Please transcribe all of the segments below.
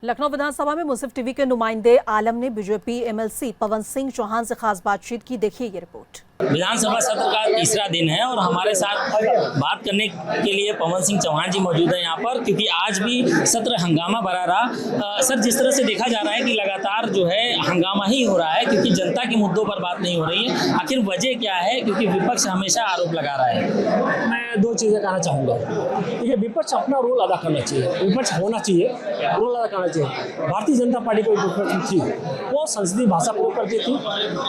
लखनऊ विधानसभा में मुंसिफ टीवी के नुमाइंदे आलम ने बीजेपी एमएलसी पवन सिंह चौहान से खास बातचीत की। देखिए ये रिपोर्ट। विधानसभा सत्र का तीसरा दिन है और हमारे साथ बात करने के लिए पवन सिंह चौहान जी मौजूद हैं यहाँ पर, क्योंकि आज भी सत्र हंगामा भरा रहा। सर, जिस तरह से देखा जा रहा है कि लगातार जो है हंगामा ही हो रहा है, क्योंकि जनता के मुद्दों पर बात नहीं हो रही है। आखिर वजह क्या है? क्योंकि विपक्ष हमेशा आरोप लगा रहा है। मैं दो चीज़ें कहना चाहूँगा। देखिए, विपक्ष अपना रोल अदा करना चाहिए, विपक्ष होना चाहिए, रोल अदा करना चाहिए। भारतीय जनता पार्टी को विपक्ष थी, वो संसदीय भाषा प्रयोग करती थी,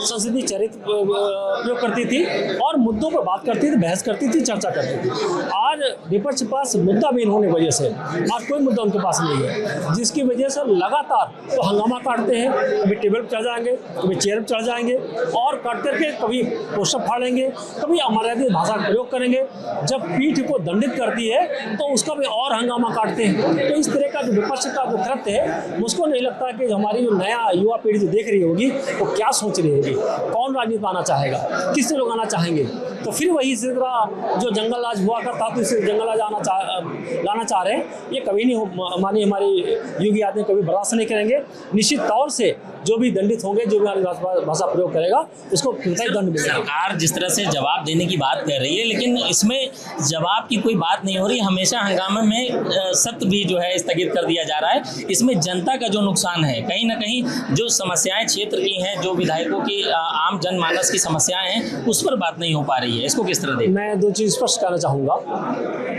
संसदीय चरित्र प्रयोग करती थी और मुद्दों पर बात करती थी, बहस करती थी, चर्चा करती थी। आज विपक्ष के पास मुद्दा भी होने की वजह से आज कोई मुद्दा उनके पास नहीं है, जिसकी वजह से लगातार वो हंगामा काटते हैं। कभी टेबल पर चढ़ जाएंगे, कभी चेयर पर चढ़ जाएंगे और काट करके कभी पोस्टर फाड़ेंगे, कभी अमर्यादित भाषा का प्रयोग करेंगे। जब पीठ को दंडित करती है तो उसका भी और हंगामा काटते हैं। तो इस तरह का जो विपक्ष का जो कृत्य है, मुझको नहीं लगता कि हमारी जो नया युवा पीढ़ी जो देख रही होगी वो क्या सोच रही होगी, कौन राजनीति आना चाहेगा, किससे लोग आना चाहेंगे। तो फिर वही इसी तरह जो जंगल राज हुआ करता तो इसे जंगल राज लाना चाह रहे हैं। ये कभी नहीं हमारी योगी आदमी कभी बर्दाश्त नहीं करेंगे। निश्चित तौर से जो भी दंडित होंगे, जो भी भाषा प्रयोग करेगा उसको दंड मिलेगा। सरकार जिस तरह से जवाब देने की बात कर रही है, लेकिन इसमें जवाब की कोई बात नहीं हो रही। हमेशा हंगामे में सत्र भी जो है स्थगित कर दिया जा रहा है। इसमें जनता का जो नुकसान है, कहीं ना कहीं जो समस्याएं क्षेत्र की हैं, जो विधायकों की आम जनमानस की समस्याएं हैं, उस पर बात नहीं हो पा रही है। इसको किस तरह देखते? मैं दो चीज़ स्पष्ट करना चाहूँगा।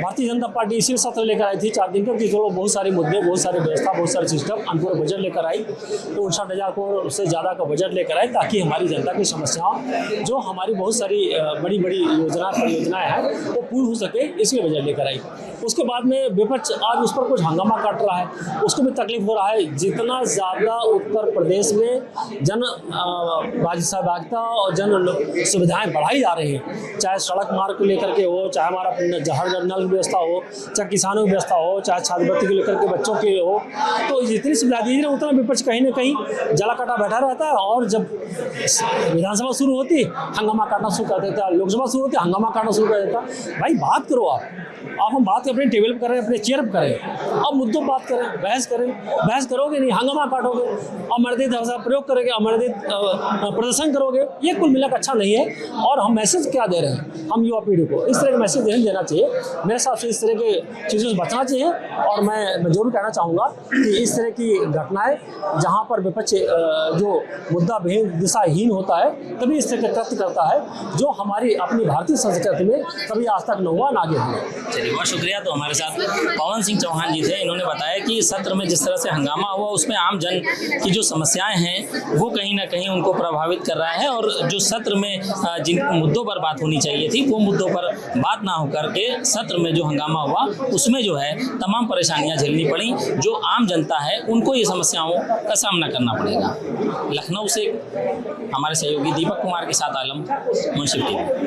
भारतीय जनता पार्टी इसी सत्र लेकर आई थी 4 दिन का कि चलो बहुत सारे मुद्दे, बहुत सारी व्यवस्था, बहुत सारे सिस्टम, अनुपूरक बजट लेकर आई। तो 59,000 करोड़ से ज़्यादा का बजट लेकर आए ताकि हमारी जनता की समस्याओं, जो हमारी बहुत सारी बड़ी बड़ी परियोजनाएं हैं, वो पूर्ण हो सके, इसलिए बजट लेकर आई। उसके बाद में विपक्ष आज उस पर कुछ हंगामा काट रहा है, उसको भी तकलीफ हो रहा है। जितना ज़्यादा उत्तर प्रदेश में जन सहभागिता और जन सुविधाएं बढ़ाई जा रही हैं, चाहे सड़क मार्ग को लेकर के हो, चाहे हमारा हर नल की व्यवस्था हो, चाहे किसानों की व्यवस्था हो, चाहे छात्रवृत्ति को लेकर के बच्चों के हो, तो जितनी सुविधा दीजिए उतना विपक्ष कहीं ना कहीं जला काटा बैठा रहता है। और जब विधानसभा शुरू होती हंगामा काटना शुरू कर देता है, लोकसभा शुरू होती हंगामा काटना शुरू कर देता है। भाई बात करो आप हम बात अपने टेबल पर करें, अपने चेयर पर करें, अब मुद्दों पर बात करें, बहस करोगे नहीं, हंगामा काटोगे, अमर्यादित भाषा प्रयोग करोगे, अमर्यादित प्रदर्शन करोगे, ये कुल मिलाकर अच्छा नहीं है। और हम मैसेज क्या दे रहे हैं हम युवा पीढ़ी को? इस तरह का मैसेज नहीं देना चाहिए। मेरे हिसाब से इस तरह के चीज़ों से बचना चाहिए। और मैं जरूर कहना चाहूँगा कि इस तरह की घटनाएं जहाँ पर विपक्ष जो मुद्दा दिशाहीन होता है, तभी इस तरह के कृत्य करता है, जो हमारी अपनी भारतीय संस्कृति में कभी आज तक न हुआ, न आगे हुआ। चलिए, बहुत शुक्रिया। तो हमारे साथ पवन सिंह चौहान जी थे। इन्होंने बताया कि सत्र में जिस तरह से हंगामा हुआ, उसमें आम जन की जो समस्याएं हैं वो कहीं ना कहीं उनको प्रभावित कर रहा है। और जो सत्र में जिन मुद्दों पर बात होनी चाहिए थी, वो मुद्दों पर बात ना होकर के सत्र में जो हंगामा हुआ, उसमें जो है तमाम परेशानियां झेलनी पड़ी। जो आम जनता है उनको ये समस्याओं का सामना करना पड़ेगा। लखनऊ से हमारे सहयोगी दीपक कुमार के साथ आलम, मुंसिफ टीवी।